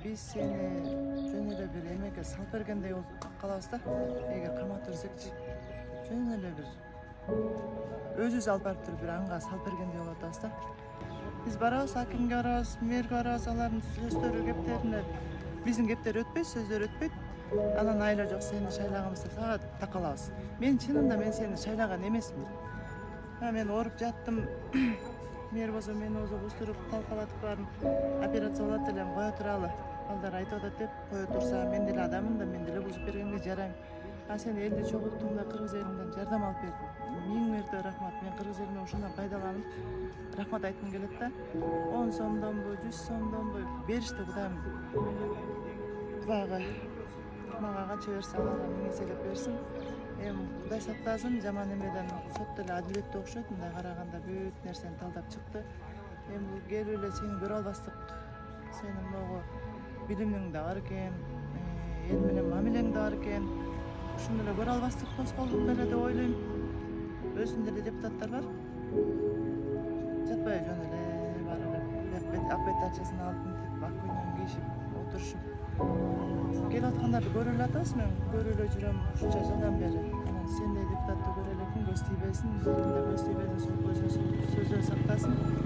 биз сени жөн эле бир эмеге салып бергендей болуп калабыз да. Эгер камап берсекчи, жөн эле бир өзүбүз алып барып туруп бир анга салып бергендей болуп атабыз да. Биз барабыз, акимге барабыз, мэрге барабыз, алардын сөздөрү, кептерине биздин кептер өтпөйт, сөздөр өтпөйт. Анан айла жок, сени шайлаганбыз деп сага такалабыз. Мен чынында мен сени шайлаган эмесмин. Мен ооруп жаттым. Мэр болсо мени уздуруп талкалатып баарын операция болот элем, кое туралы. Балдар айтып атат деп кое турса, мен деле адаммын да, мен деле бузуп бергенге жарайм. Сен элди чогулттуң да, кыргыз элинден жардам алып бердиң. Миң мәртебе рахмат. Мен кыргыз элине ушундан пайдаланып рахмат айткым келет да. 10 сомдонбу, 100 сомдонбу беришти Кудайым. Баягы мага канча берсе аларга 1000 эселеп берсин. Эми Кудай сактасын, жаман эмеден сот деле адилеттүү окшойт. Мындай караганда бүт нерсени талдап чыкты. Эми бул келип эле сени көрө албастык. Сенин могу билимиң да бар экен, эл менен мамилең да бар экен. Ушуну эле көрө албастык тоскоолдук беле деп ойлойм. Өзүндө эле депутаттар бар. Жатпайбы жөн эле бар эле ак бет ачасын алып мынтип ак көйнөгүн кийишип отурушуп келип аткандарды көрө эле атабыз. Мен көрө эле жүрөм ушунча жылдан бери. Анан сендей депутатты көрө элекмин, көз тийбесин, элинде көз тийбесин, сол көзүн сөзөн сактасын.